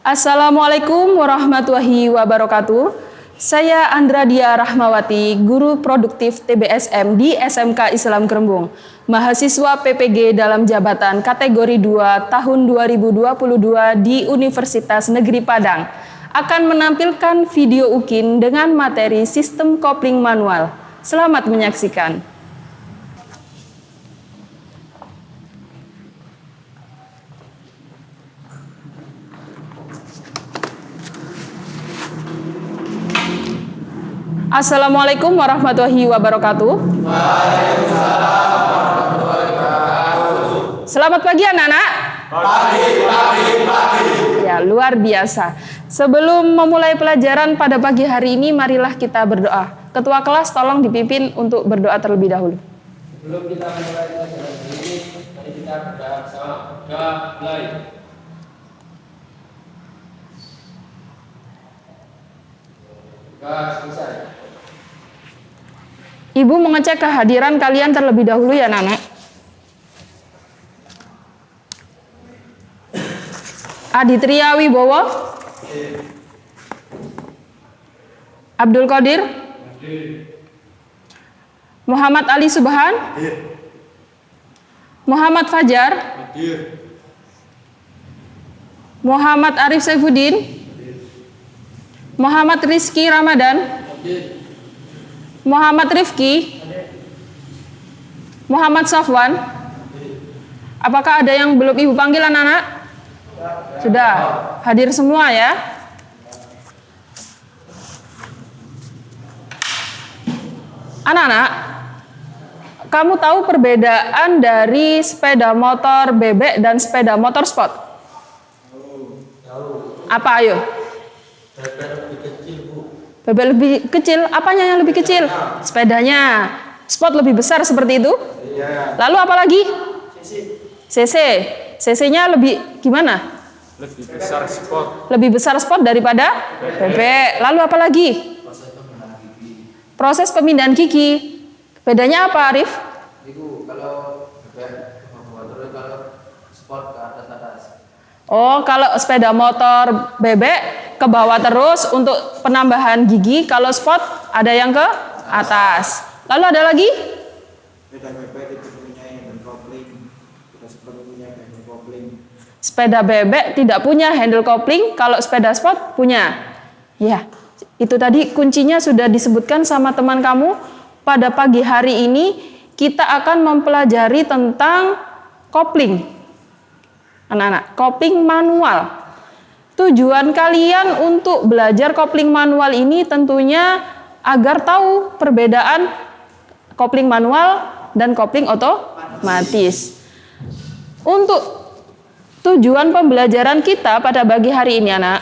Assalamualaikum warahmatullahi wabarakatuh. Saya Andra Dia Rahmawati, Guru Produktif TBSM di SMK Islam Kerembung, mahasiswa PPG dalam jabatan kategori 2 tahun 2022 di Universitas Negeri Padang, akan menampilkan video UKIN dengan materi sistem kopling manual. Selamat menyaksikan. Assalamualaikum warahmatullahi wabarakatuh. Waalaikumsalam warahmatullahi wabarakatuh. Selamat pagi anak-anak. Pagi. Ya, luar biasa. Sebelum memulai pelajaran pada pagi hari ini, marilah kita berdoa. Ketua kelas tolong dipimpin untuk berdoa terlebih dahulu. Sebelum kita memulai pelajaran ini, mari kita berdoa bersama. Doa mulai. Doa selesai. Ibu mengecek kehadiran kalian terlebih dahulu ya, Nana. Aditria Wibowo, Abdul Qadir, Muhammad Ali Subhan, Muhammad Fajar, Muhammad Arif Saifuddin, Muhammad Rizky Ramadan, Muhammad Rifki, Muhammad Safwan. Apakah ada yang belum ibu panggil anak-anak? Sudah, hadir semua ya. Anak-anak, kamu tahu perbedaan dari sepeda motor bebek dan sepeda motor sport? Apa ayo? Bebek lebih kecil, apanya yang lebih kecil? Sepedanya. Sport lebih besar seperti itu? Lalu apa lagi? CC. CC-nya lebih gimana? Lebih besar spot. Lebih besar sport daripada bebek. Lalu apa lagi? Proses pemindahan gigi. Bedanya apa, Arif? Kalau bebek kalau sport ke atas. Oh, kalau sepeda motor bebek ke bawah terus untuk penambahan gigi, kalau sport ada yang ke atas. Lalu ada lagi? Sepeda bebek itu punya handle kopling, kita sport punya handle kopling. Sepeda bebek tidak punya handle kopling, kalau sepeda sport punya. Ya, itu tadi kuncinya sudah disebutkan sama teman kamu. Pada pagi hari ini kita akan mempelajari tentang kopling. Anak-anak, kopling manual. Tujuan kalian untuk belajar kopling manual ini tentunya agar tahu perbedaan kopling manual dan kopling otomatis. Untuk tujuan pembelajaran kita pada pagi hari ini, anak,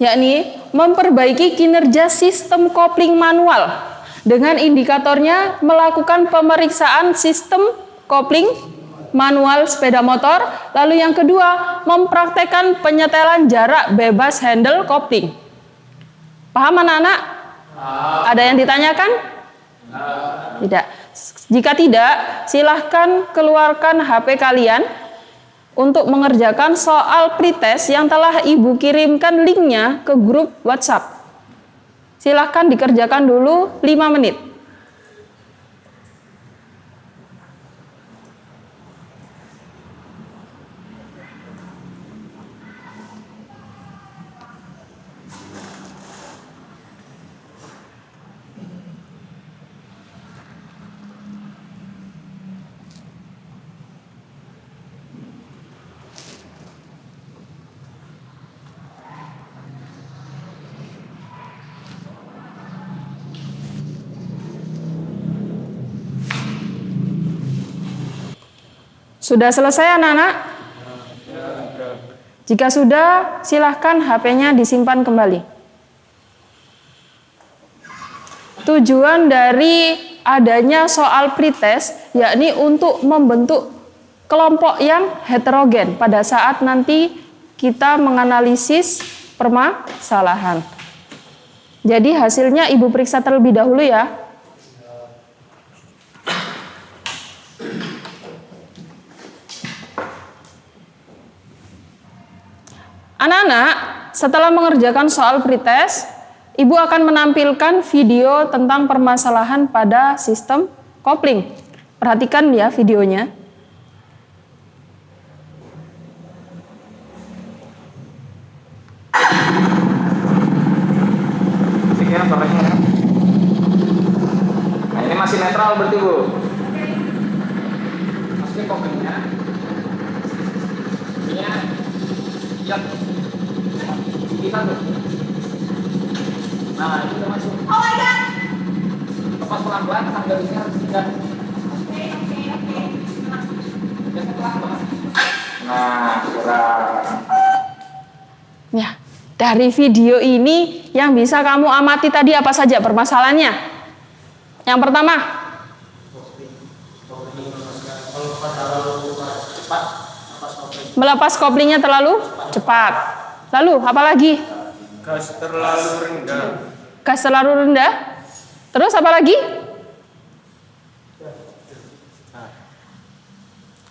yakni memperbaiki kinerja sistem kopling manual dengan indikatornya melakukan pemeriksaan sistem kopling manual sepeda motor. Lalu yang kedua, mempraktekkan penyetelan jarak bebas handle kopling. Paham anak-anak? Ada yang ditanyakan? Tidak. Jika tidak, silahkan keluarkan HP kalian untuk mengerjakan soal pretest yang telah ibu kirimkan linknya ke grup WhatsApp. Silahkan dikerjakan dulu 5 menit. Sudah selesai anak-anak? Jika sudah, silahkan HP-nya disimpan kembali. Tujuan dari adanya soal pretest yakni untuk membentuk kelompok yang heterogen pada saat nanti kita menganalisis permasalahan. Jadi hasilnya ibu periksa terlebih dahulu ya. Anak-anak, setelah mengerjakan soal pretest, Ibu akan menampilkan video tentang permasalahan pada sistem kopling. Perhatikan ya videonya. Sekian torengnya. Nah ini masih netral berarti Bu. Masukin koplingnya. Ini siap. Kita tuh. Nah itu udah masuk. Oh my god. Lepas pelan-pelan kan garisnya harus pindah. Oke. Biasa pelan-pelan. Nah kurang. Ya, dari video ini yang bisa kamu amati tadi apa saja permasalahannya? Yang pertama, melepas koplingnya terlalu cepat. Lalu, apa lagi? Gas terlalu rendah. Gas terlalu rendah. Terus apa lagi?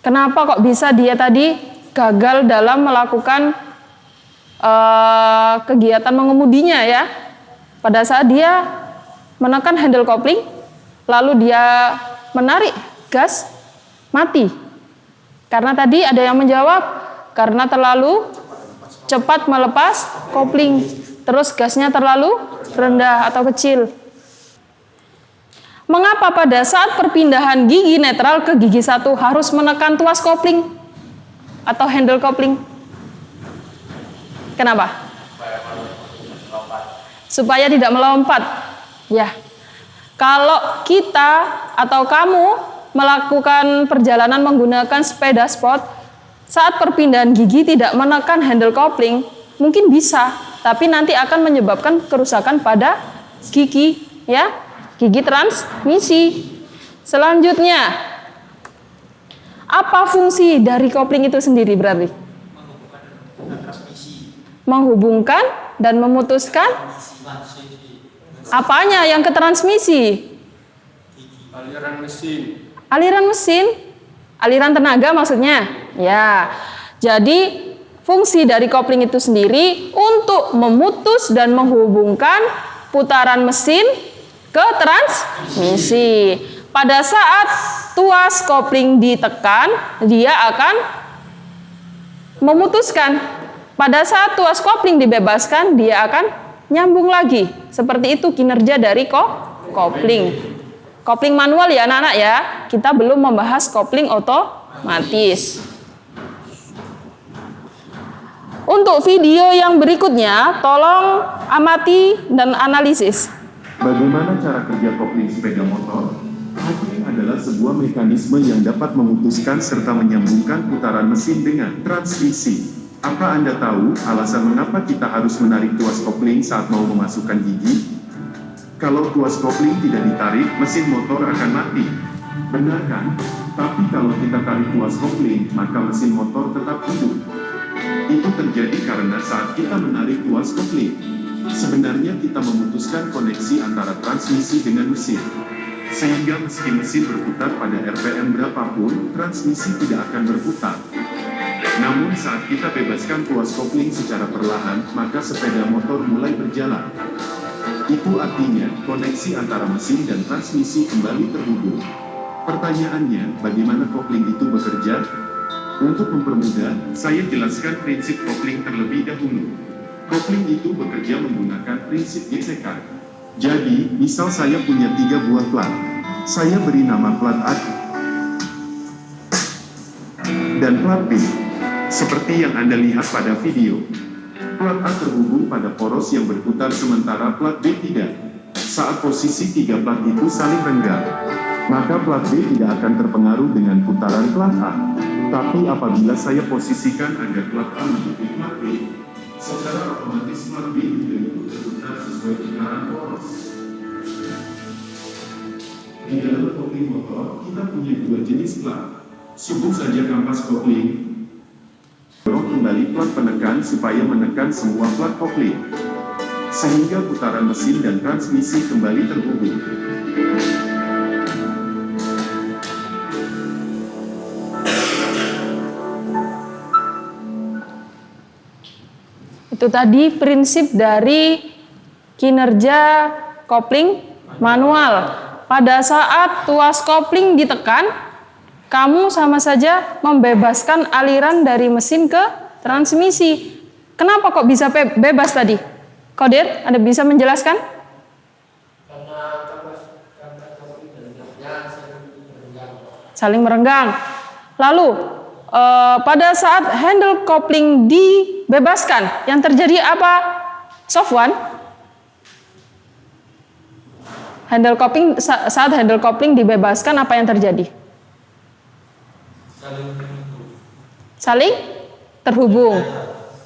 Kenapa kok bisa dia tadi gagal dalam melakukan kegiatan mengemudinya ya? Pada saat dia menekan handle kopling, lalu dia menarik gas, mati. Karena tadi ada yang menjawab, karena terlalu cepat melepas kopling, terus gasnya terlalu rendah atau kecil. Mengapa pada saat perpindahan gigi netral ke gigi satu harus menekan tuas kopling atau handle kopling? Kenapa? Supaya tidak melompat. Ya. Kalau kita atau kamu melakukan perjalanan menggunakan sepeda sport, saat perpindahan gigi tidak menekan handle kopling, mungkin bisa, tapi nanti akan menyebabkan kerusakan pada gigi, ya, gigi transmisi. Selanjutnya, apa fungsi dari kopling itu sendiri berarti? Menghubungkan dan memutuskan. Apanya yang ke transmisi? Aliran mesin. Aliran mesin, aliran tenaga maksudnya. Ya, jadi fungsi dari kopling itu sendiri untuk memutus dan menghubungkan putaran mesin ke transmisi. Pada saat tuas kopling ditekan, dia akan memutuskan. Pada saat tuas kopling dibebaskan, dia akan nyambung lagi. Seperti itu kinerja dari kopling. Kopling manual ya anak-anak ya. Kita belum membahas kopling otomatis. Untuk video yang berikutnya, tolong amati dan analisis. Bagaimana cara kerja kopling sepeda motor? Kopling adalah sebuah mekanisme yang dapat memutuskan serta menyambungkan putaran mesin dengan transmisi. Apa Anda tahu alasan mengapa kita harus menarik tuas kopling saat mau memasukkan gigi? Kalau tuas kopling tidak ditarik, mesin motor akan mati. Benar kan? Tapi kalau kita tarik tuas kopling, maka mesin motor tetap hidup. Itu terjadi karena saat kita menarik tuas kopling, sebenarnya kita memutuskan koneksi antara transmisi dengan mesin. Sehingga meski mesin berputar pada RPM berapapun, transmisi tidak akan berputar. Namun saat kita bebaskan tuas kopling secara perlahan, maka sepeda motor mulai berjalan. Itu artinya, koneksi antara mesin dan transmisi kembali terhubung. Pertanyaannya, bagaimana kopling itu bekerja? Untuk mempermudah, saya jelaskan prinsip kopling terlebih dahulu. Kopling itu bekerja menggunakan prinsip gesekan. Jadi, misal saya punya 3 buah plat. Saya beri nama plat A dan plat B. Seperti yang Anda lihat pada video. Plat A terhubung pada poros yang berputar sementara plat B tidak. Saat posisi 3 plat itu saling renggang, maka plat B tidak akan terpengaruh dengan putaran plat A. Tapi apabila saya posisikan agar plat A mendukung plat B, secara otomatis plat B juga ikut berputar sesuai putaran poros. Di dalam kopling motor, kita punya 2 jenis plat. Sungguh saja kampas kopling. Dorong kembali plat penekan supaya menekan semua plat kopling, sehingga putaran mesin dan transmisi kembali terhubung. Itu tadi prinsip dari kinerja kopling manual. Pada saat tuas kopling ditekan, kamu sama saja membebaskan aliran dari mesin ke transmisi. Kenapa kok bisa bebas tadi? Kodir, Anda bisa menjelaskan? Karena kopling dan kinerja Saling merenggang. Lalu pada saat handle kopling dibebaskan, yang terjadi apa? Sofwan? Saat handle kopling dibebaskan, apa yang terjadi? Saling terhubung,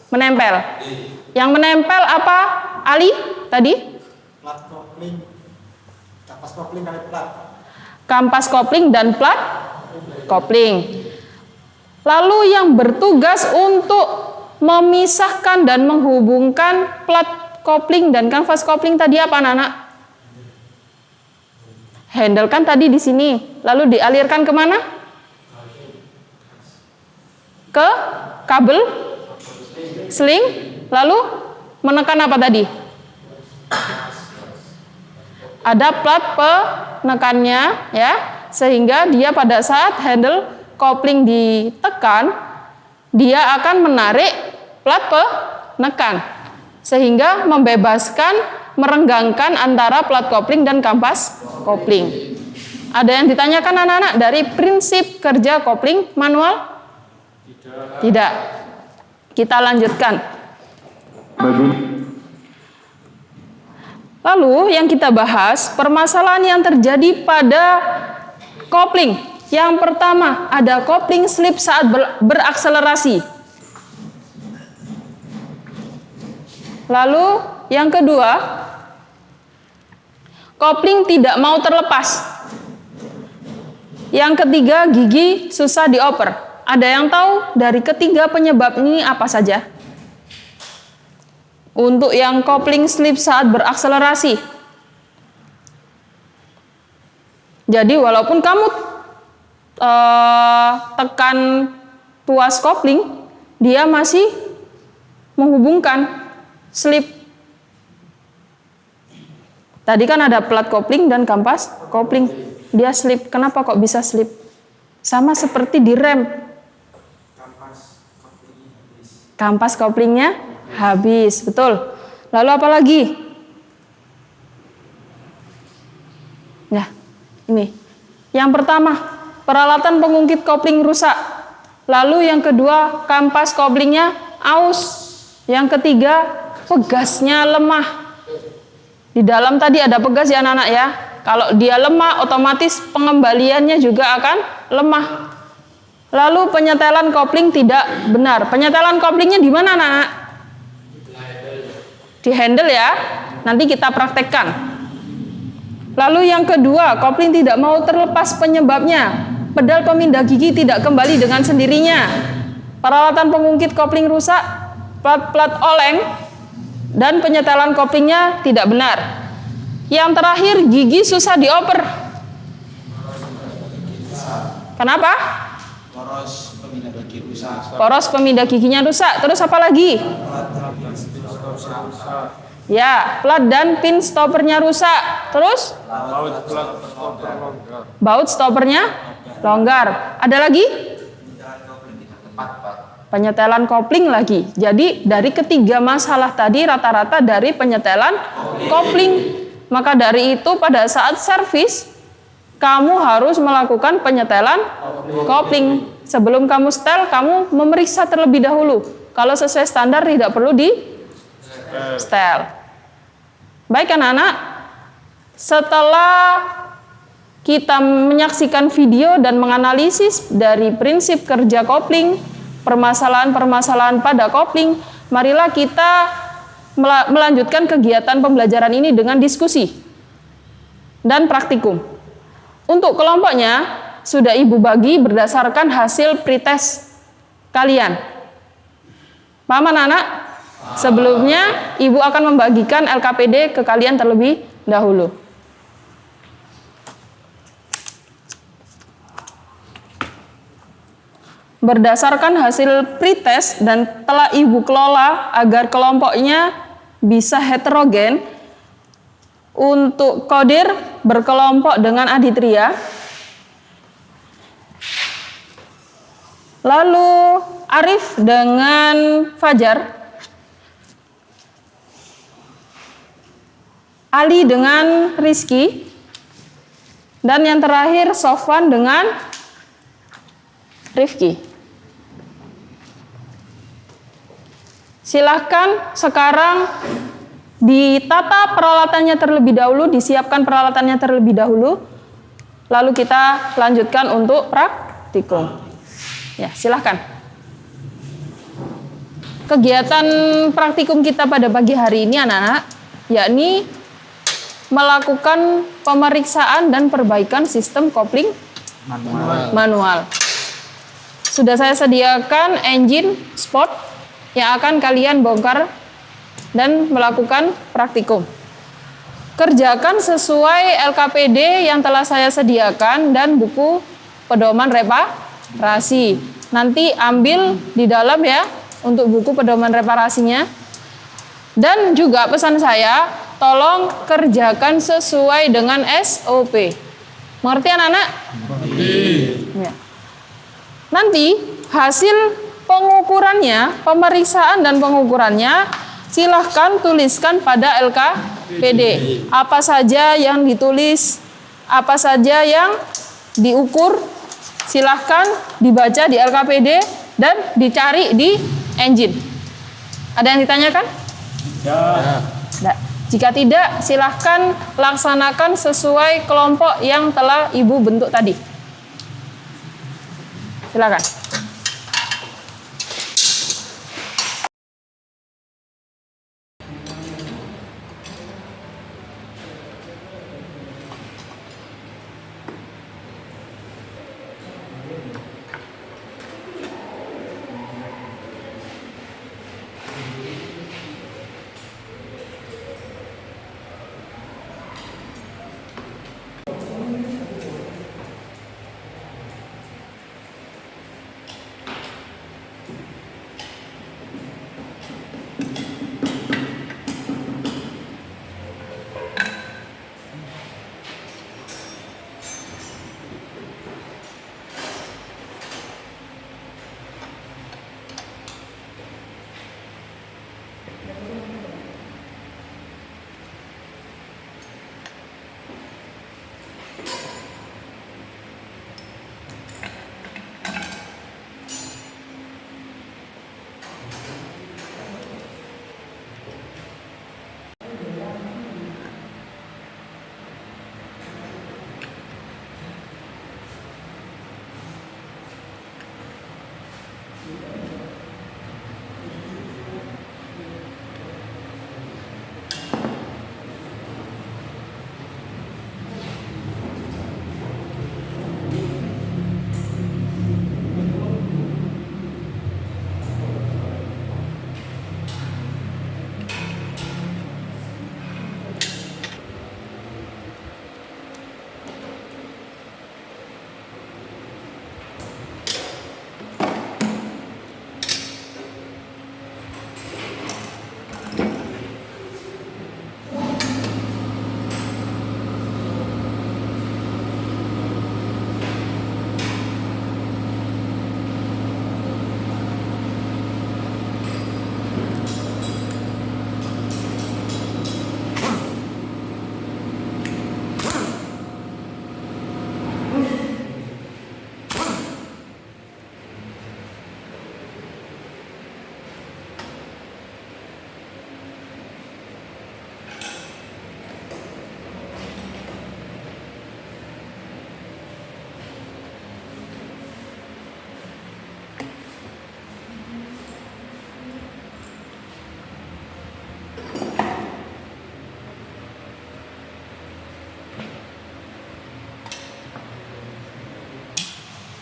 menempel. Yang menempel apa, Ali? Tadi? Plat kopling, kampas kopling kali plat. Kampas kopling dan plat kopling. Lalu yang bertugas untuk memisahkan dan menghubungkan plat kopling dan kanvas kopling tadi apa, anak-anak? Handle kan tadi di sini, lalu dialirkan kemana? Ke kabel sling, lalu menekan apa tadi? Ada plat penekannya, ya, sehingga dia pada saat handle kopling ditekan, dia akan menarik plat penekan sehingga membebaskan, merenggangkan antara plat kopling dan kampas kopling. Ada yang ditanyakan anak-anak dari prinsip kerja kopling manual? Tidak. Kita lanjutkan. Lalu yang kita bahas permasalahan yang terjadi pada kopling. Yang pertama, ada kopling slip saat berakselerasi. Lalu yang kedua, kopling tidak mau terlepas. Yang ketiga, gigi susah dioper. Ada yang tahu dari ketiga penyebab ini apa saja? Untuk yang kopling slip saat berakselerasi. Jadi walaupun kamu tekan tuas kopling, dia masih menghubungkan slip. Tadi kan ada plat kopling dan kampas kopling, dia slip. Kenapa kok bisa slip? Sama seperti di rem, kampas koplingnya habis, betul. Lalu apa lagi? Nah, ini yang pertama, peralatan pengungkit kopling rusak. Lalu yang kedua, kampas koplingnya aus. Yang ketiga, pegasnya lemah. Di dalam tadi ada pegas ya anak-anak ya. Kalau dia lemah, otomatis pengembaliannya juga akan lemah. Lalu penyetelan kopling tidak benar. Penyetelan koplingnya di mana anak-anak? Di handle ya. Nanti kita praktekkan. Lalu yang kedua, kopling tidak mau terlepas penyebabnya. Pedal pemindah gigi tidak kembali dengan sendirinya. Peralatan pengungkit kopling rusak, plat-plat oleng, dan penyetelan koplingnya tidak benar. Yang terakhir, gigi susah dioper. Kenapa? Poros pemindah giginya rusak. Terus apa lagi? Ya, plat dan pin stoppernya rusak. Terus? Baut stoppernya longgar. Ada lagi? Penyetelan kopling lagi. Jadi dari ketiga masalah tadi rata-rata dari penyetelan kopling. Maka dari itu pada saat servis kamu harus melakukan penyetelan kopling. Sebelum kamu setel, kamu memeriksa terlebih dahulu. Kalau sesuai standar tidak perlu di setel. Baik anak-anak, setelah kita menyaksikan video dan menganalisis dari prinsip kerja kopling, permasalahan-permasalahan pada kopling, marilah kita melanjutkan kegiatan pembelajaran ini dengan diskusi dan praktikum. Untuk kelompoknya, sudah Ibu bagi berdasarkan hasil pretest kalian. Paham anak-anak? Sebelumnya, Ibu akan membagikan LKPD ke kalian terlebih dahulu. berdasarkan hasil pretest dan telah Ibu kelola agar kelompoknya bisa heterogen. Untuk Qadir berkelompok dengan Aditria. Lalu Arif dengan Fajar. Ali dengan Rizky. Dan yang terakhir Sofwan dengan Rifki. Silahkan sekarang ditata peralatannya terlebih dahulu, disiapkan peralatannya terlebih dahulu, lalu kita lanjutkan untuk praktikum. Ya, silahkan. Kegiatan praktikum kita pada pagi hari ini anak-anak, yakni melakukan pemeriksaan dan perbaikan sistem kopling manual. Sudah saya sediakan engine spot yang akan kalian bongkar dan melakukan praktikum. Kerjakan sesuai LKPD yang telah saya sediakan dan buku pedoman reparasi. Nanti ambil di dalam ya untuk buku pedoman reparasinya. Dan juga pesan saya, tolong kerjakan sesuai dengan SOP. Mengerti anak-anak? Ya. Nanti hasil pengukurannya, pemeriksaan dan pengukurannya silahkan tuliskan pada LKPD. Apa saja yang ditulis, apa saja yang diukur, silahkan dibaca di LKPD dan dicari di engine. Ada yang ditanyakan? Ya. Jika tidak, silahkan laksanakan sesuai kelompok yang telah Ibu bentuk tadi. Silakan.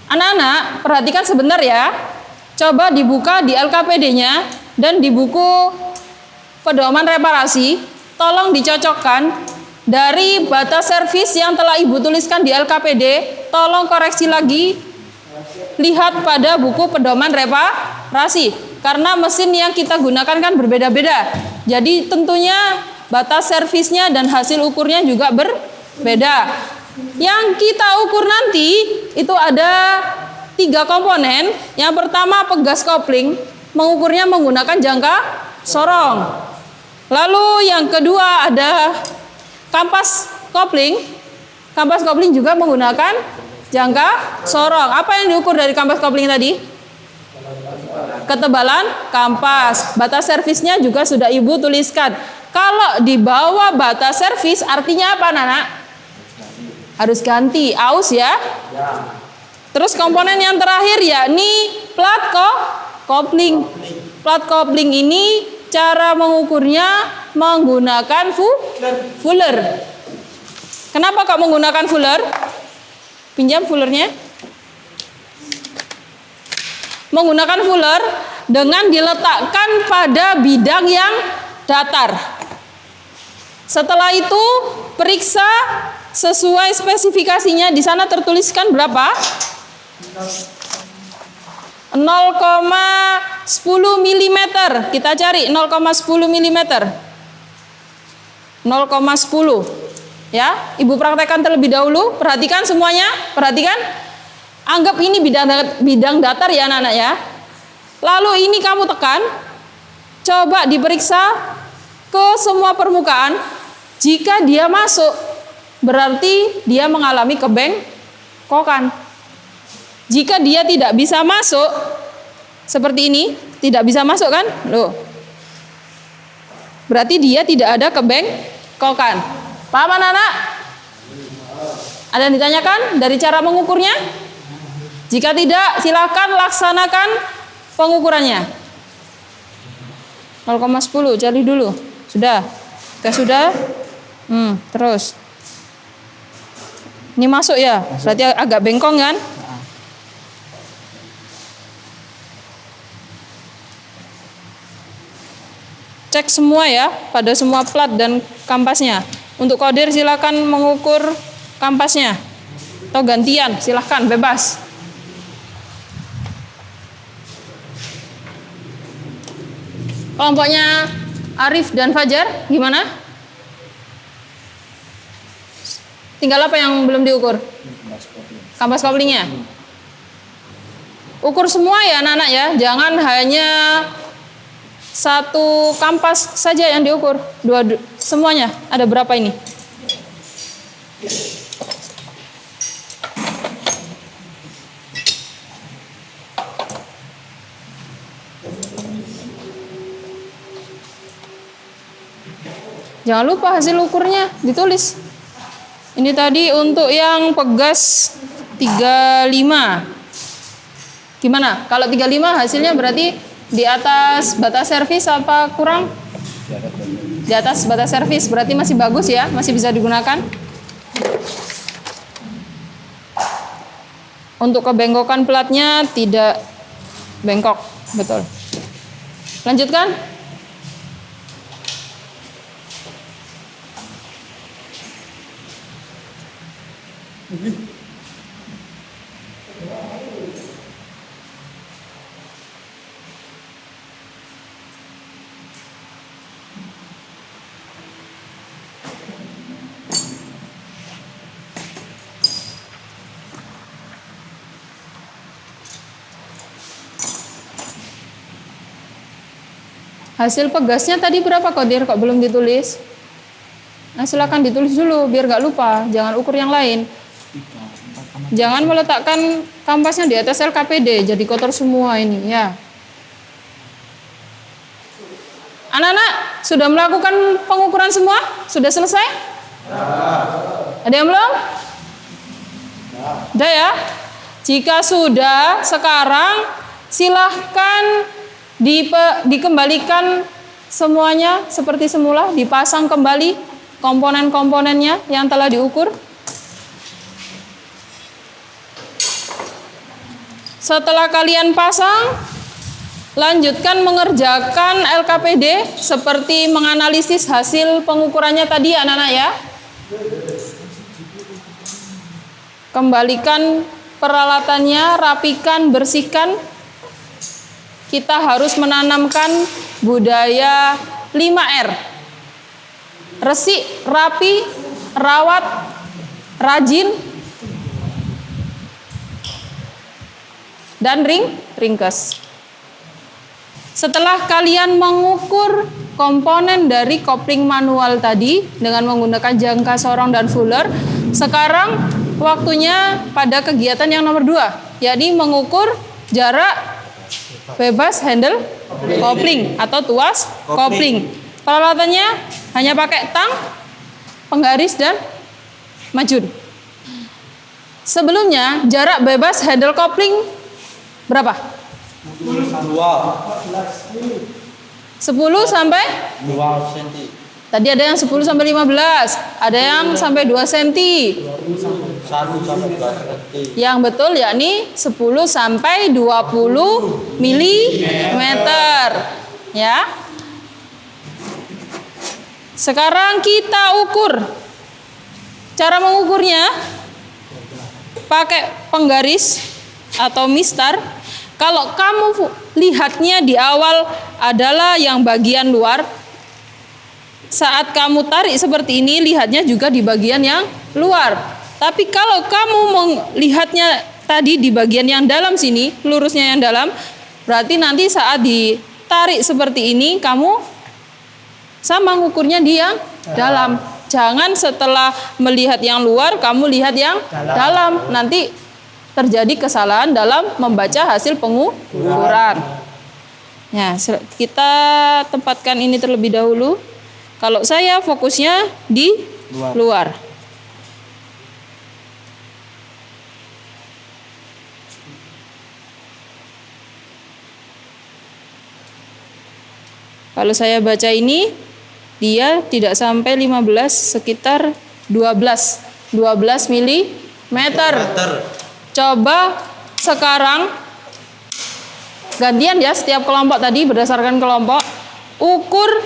Anak-anak, perhatikan sebentar ya. Coba dibuka di LKPD-nya dan di buku pedoman reparasi. Tolong dicocokkan dari batas servis yang telah Ibu tuliskan di LKPD. Tolong koreksi lagi lihat pada buku pedoman reparasi. Karena mesin yang kita gunakan kan berbeda-beda. Jadi tentunya batas servisnya dan hasil ukurnya juga berbeda. Yang kita ukur nanti itu ada 3 komponen. Yang pertama pegas kopling, mengukurnya menggunakan jangka sorong. Lalu yang kedua ada kampas kopling. Kampas kopling juga menggunakan jangka sorong. Apa yang diukur dari kampas kopling tadi? Ketebalan kampas. Batas servisnya juga sudah Ibu tuliskan. Kalau di bawah batas servis artinya apa, Nana? Harus ganti, aus ya. Terus komponen yang terakhir yakni plat kopling. Plat kopling ini cara mengukurnya menggunakan fuller. Kenapa kok menggunakan fuller? Pinjam fullernya. Menggunakan fuller dengan diletakkan pada bidang yang datar. Setelah itu periksa sesuai spesifikasinya. Di sana tertuliskan berapa? 0,10 mm. Kita cari 0,10 mm. 0,10. Ya, Ibu praktekkan terlebih dahulu. Perhatikan semuanya. Perhatikan. Anggap ini bidang datar ya anak-anak ya. Lalu ini kamu tekan. Coba diperiksa ke semua permukaan. Jika dia masuk, berarti dia mengalami kebengkokan. Jika dia tidak bisa masuk, seperti ini, tidak bisa masuk kan? Loh. Berarti dia tidak ada kebengkokan. Paham anak-anak? Ada yang ditanyakan dari cara mengukurnya? Jika tidak, silakan laksanakan pengukurannya. 0,10 cari dulu. Sudah? Sudah? Terus. Ini masuk ya? Berarti agak bengkong kan? Cek semua ya, pada semua plat dan kampasnya. Untuk kodir silakan mengukur kampasnya. Atau gantian, silakan bebas. Kelompoknya Arif dan Fajar gimana? Tinggal apa yang belum diukur? Kampas koplingnya. Ukur semua ya anak-anak ya, jangan hanya satu kampas saja yang diukur. Semuanya. Ada berapa ini? Jangan lupa hasil ukurnya ditulis. Ini tadi untuk yang pegas 35. Gimana? Kalau 35 hasilnya berarti di atas batas servis apa kurang? Di atas batas servis, berarti masih bagus ya, masih bisa digunakan. Untuk kebengkokan platnya tidak bengkok, betul. Lanjutkan. Hasil pegasnya tadi berapa kodir kok belum ditulis? Nah silakan ditulis dulu biar gak lupa. Jangan ukur yang lain. Jangan meletakkan kampasnya di atas LKPD jadi kotor semua ini ya. Anak-anak sudah melakukan pengukuran semua? Sudah selesai? Ada yang belum? Udah ya? Jika sudah, sekarang silahkan dikembalikan semuanya seperti semula, dipasang kembali komponen-komponennya yang telah diukur. Setelah kalian pasang, lanjutkan mengerjakan LKPD seperti menganalisis hasil pengukurannya tadi anak-anak ya. Kembalikan peralatannya, rapikan, bersihkan. Kita harus menanamkan budaya 5R. Resik, rapi, rawat, rajin, dan ringkes. Setelah kalian mengukur komponen dari kopling manual tadi dengan menggunakan jangka sorong dan fuller, sekarang waktunya pada kegiatan yang nomor 2, yakni mengukur jarak bebas handle kopling atau tuas kopling. Peralatannya hanya pakai tang, penggaris, dan majun. Sebelumnya jarak bebas handle kopling berapa? 10 sampai 2 cm. tadi ada yang 10 sampai 15, ada yang sampai 2 cm. 1 sampai 2 cm. Yang betul yakni 10 sampai 20 mm. Ya. Sekarang kita ukur. Cara mengukurnya pakai penggaris atau mistar. Kalau kamu lihatnya di awal adalah yang bagian luar, saat kamu tarik seperti ini, lihatnya juga di bagian yang luar. Tapi kalau kamu melihatnya tadi di bagian yang dalam sini, lurusnya yang dalam, berarti nanti saat ditarik seperti ini, kamu sama ngukurnya di yang dalam. Jangan setelah melihat yang luar, kamu lihat yang dalam. Nanti terjadi kesalahan dalam membaca hasil pengukuran. Ya, kita tempatkan ini terlebih dahulu. Kalau saya fokusnya di luar. Kalau saya baca ini, dia tidak sampai 15, sekitar 12 mm. Coba sekarang gantian ya, setiap kelompok tadi berdasarkan kelompok, ukur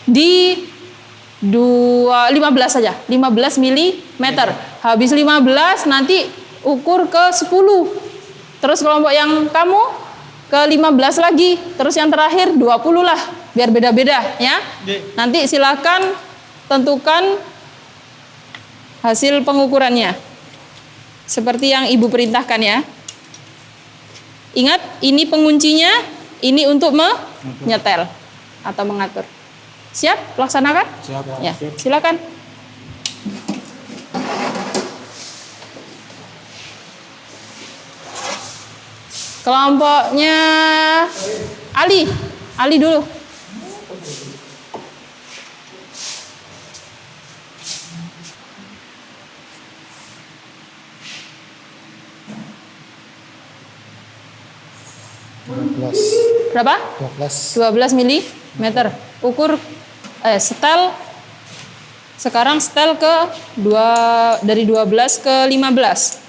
di 15 saja, 15 mm. Habis 15 nanti ukur ke 10. Terus kelompok yang kamu ke 15 lagi, terus yang terakhir 20 lah, biar beda-beda ya. Nanti silakan tentukan hasil pengukurannya seperti yang Ibu perintahkan ya. Ingat, ini penguncinya, ini untuk menyetel atau mengatur. Siap? Laksanakan? Siap. Ya, silakan. Kelompoknya Ali dulu. Berapa? 12 mm. Ukur setel. Sekarang setel ke dari 12 ke 15.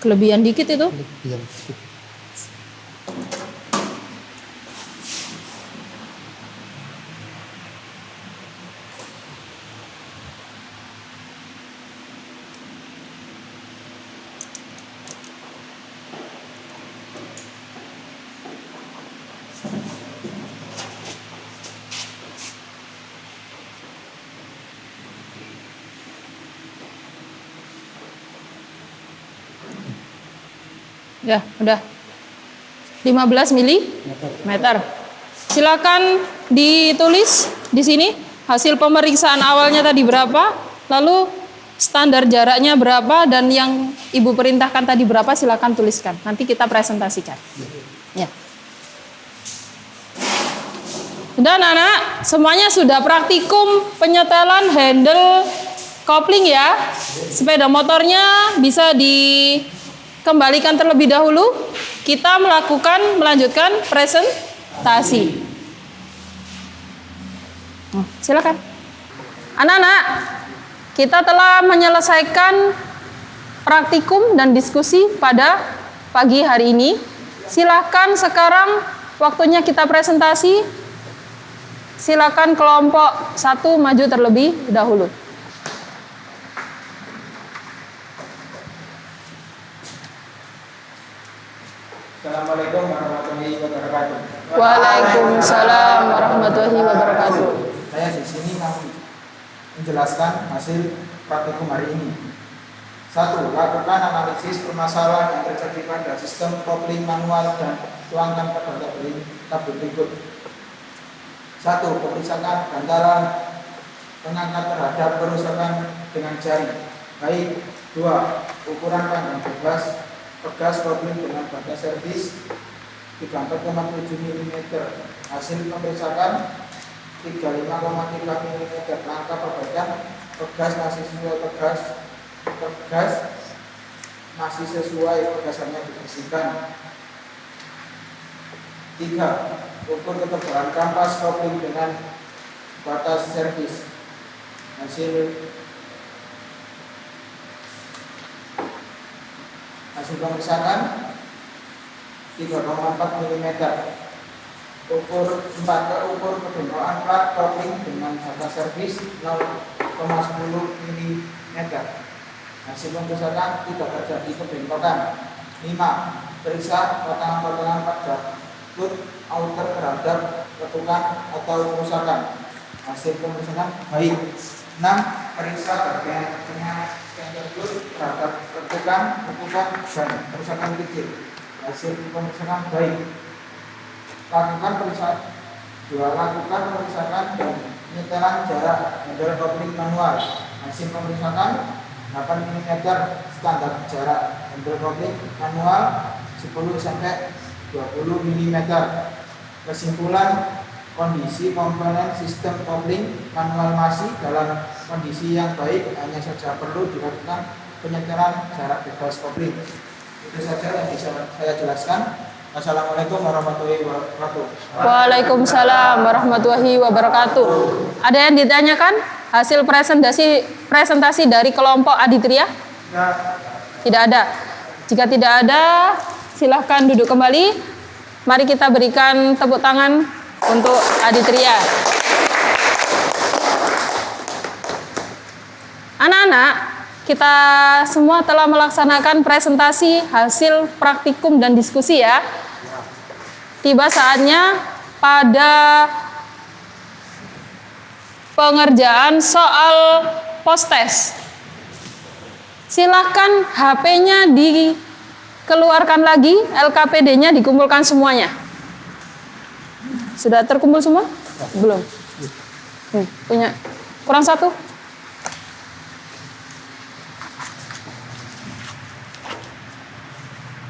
Kelebihan dikit itu. Ya, udah. 15 mm. Silakan ditulis di sini hasil pemeriksaan awalnya tadi berapa, lalu standar jaraknya berapa, dan yang Ibu perintahkan tadi berapa, silakan tuliskan. Nanti kita presentasikan. Ya. Sudah anak-anak, semuanya sudah praktikum penyetelan handle kopling ya. Sepeda motornya bisa dikembalikan terlebih dahulu. Kita melanjutkan presentasi. Silakan. Anak-anak, kita telah menyelesaikan praktikum dan diskusi pada pagi hari ini. Silakan sekarang waktunya kita presentasi. Silakan kelompok 1 maju terlebih dahulu. Assalamualaikum warahmatullahi wabarakatuh. Waalaikumsalam warahmatullahi wabarakatuh. Saya di sini mau menjelaskan hasil praktikum hari ini. 1. Lakukan analisis permasalahan yang terjadi pada sistem kopling manual dan tuangkan pada tabel berikut. 1. Periksakan bantalan pengangkat terhadap kerusakan dengan jari. Baik. 2. Ukuran panjang pegas kopling dengan batas servis 34,7 mm. Hasil pemeriksaan 35,3 mm. Langkah perbaikan pegas masih sesuai pegasannya dibersihkan. 3. Ukur ketebalan kampas kopling dengan batas servis. Hasil pemeriksaan 3,4 mm. Ukur kebendoan plat kopling dengan batas servis 0,10 mm. Hasil pemeriksaan tidak terjadi kebentrokan. 5. Periksa potongan-potongan pada put outer terhadap letukan atau kerusakan. Hasil pemeriksaan baik. 6. Periksa bagian tengah put terhadap letukan dan kerusakan kecil. Hasil pemeriksaan baik. Lakukan pemeriksaan dan penyetelan jarak handle kopling manual. Hasil pemeriksaan 8 mm standar jarak handle kopling manual 10 sampai 20 mm. Kesimpulan, kondisi komponen sistem kopling manual masih dalam kondisi yang baik, hanya saja perlu dilakukan penyetelan jarak bebas kopling. Itu saja yang bisa saya jelaskan. Assalamualaikum warahmatullahi wabarakatuh. Waalaikumsalam warahmatullahi wabarakatuh. Ada yang ditanyakan hasil presentasi dari kelompok Aditria? Tidak ada. Jika tidak ada, silahkan duduk kembali. Mari kita berikan tepuk tangan untuk Aditria. Anak-anak, kita semua telah melaksanakan presentasi hasil praktikum dan diskusi ya. Tiba saatnya pada pengerjaan soal post-test. Silahkan HP-nya dikeluarkan lagi, LKPD-nya dikumpulkan semuanya. Sudah terkumpul semua? Belum. Punya kurang satu.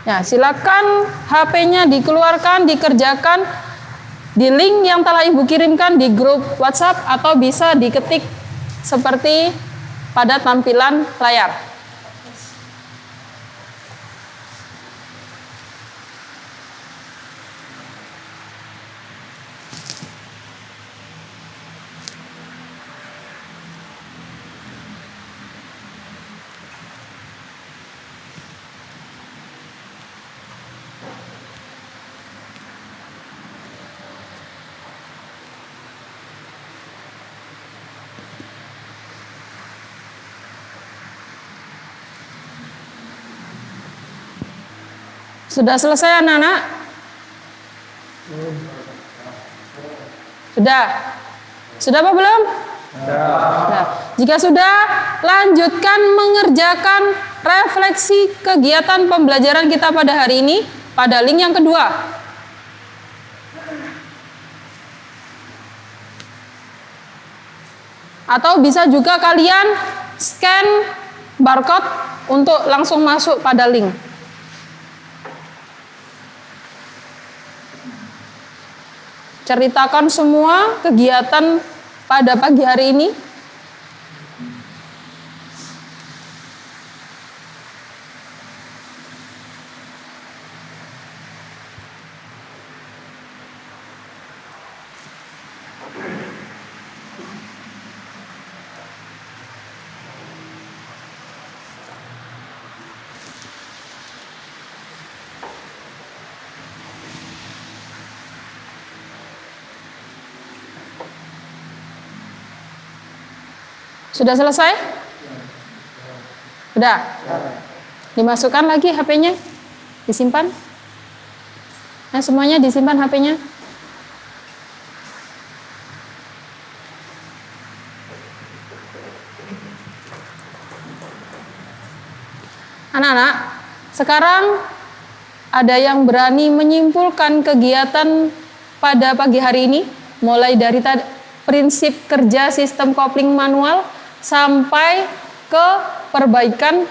Ya, silakan HP-nya dikeluarkan, dikerjakan di link yang telah Ibu kirimkan di grup WhatsApp atau bisa diketik seperti pada tampilan layar. Sudah selesai anak-anak? Sudah? Sudah apa belum? Sudah. Jika sudah, lanjutkan mengerjakan refleksi kegiatan pembelajaran kita pada hari ini pada link yang kedua. Atau bisa juga kalian scan barcode untuk langsung masuk pada link. Ceritakan semua kegiatan pada pagi hari ini. Sudah selesai? Sudah? Dimasukkan lagi HP-nya? Disimpan? Nah, semuanya disimpan HP-nya? Anak-anak, sekarang ada yang berani menyimpulkan kegiatan pada pagi hari ini, mulai dari prinsip kerja sistem kopling manual sampai ke perbaikan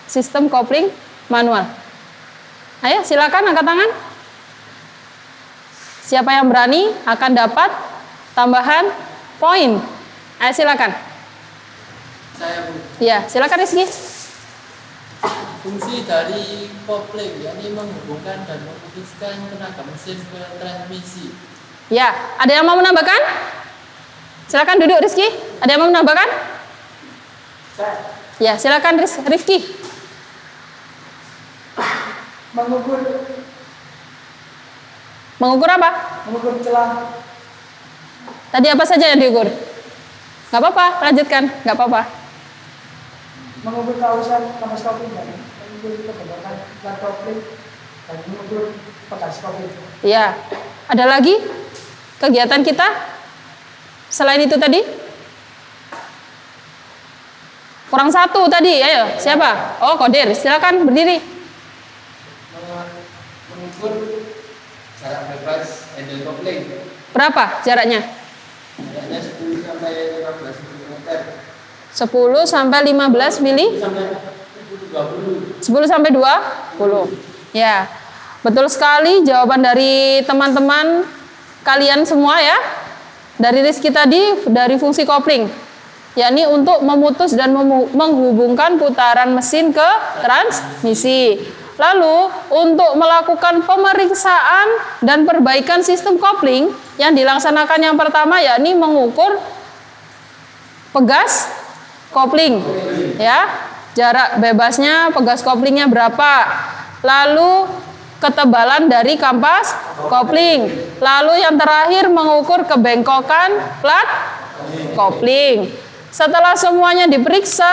sistem kopling manual. Ayo, silakan angkat tangan. Siapa yang berani akan dapat tambahan poin. Ayo, silakan. Saya Bu. Ya, silakan Rizky. Fungsi dari kopling yakni menghubungkan dan memutuskan tenaga mesin ke transmisi. Ya, ada yang mau menambahkan? Silakan duduk Rizky. Ada yang mau menambahkan? Ya, silakan Rifki. Mengukur apa? mengukur celah. Tadi apa saja yang diukur? Nggak apa-apa, lanjutkan. Nggak apa-apa. Mengukur kausan kapas kopling dan mengukur kebebasan dan kopling dan mengukur bekas kopling. Ya, ada lagi kegiatan kita selain itu tadi? Kurang satu tadi, ayo siapa? Oh, Kodir, silakan berdiri. Mengukur jarak bebas handle kopling. Berapa jaraknya? Jaraknya 10 sampai 15 mm. 10 sampai 15 mili? Sampai 20. 10 sampai 20. Ya, betul sekali jawaban dari teman-teman kalian semua ya. Dari Rizky tadi, dari fungsi kopling, yakni untuk memutus dan menghubungkan putaran mesin ke transmisi. Lalu untuk melakukan pemeriksaan dan perbaikan sistem kopling yang dilaksanakan yang pertama yakni mengukur pegas kopling, ya, jarak bebasnya pegas koplingnya berapa, lalu ketebalan dari kampas kopling, lalu yang terakhir mengukur kebengkokan plat kopling. Setelah semuanya diperiksa,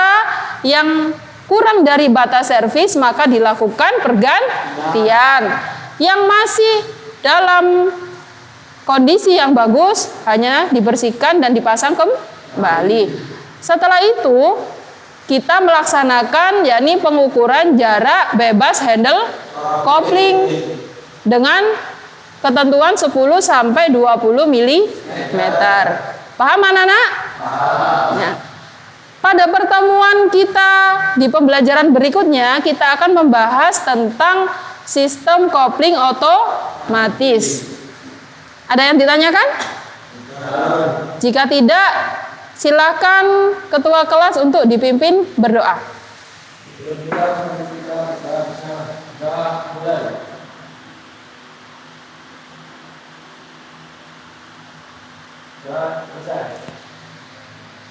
yang kurang dari batas servis maka dilakukan pergantian. Yang masih dalam kondisi yang bagus hanya dibersihkan dan dipasang kembali. Setelah itu kita melaksanakan yakni pengukuran jarak bebas handle kopling dengan ketentuan 10 sampai 20 mm. Paham anak-anak? Nah, pada pertemuan kita di pembelajaran berikutnya kita akan membahas tentang sistem kopling otomatis. Ada yang ditanyakan? Jika tidak, silakan ketua kelas untuk dipimpin berdoa.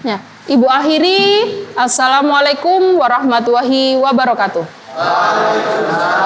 Ya, Ibu akhiri. Assalamualaikum warahmatullahi wabarakatuh. Waalaikumsalam.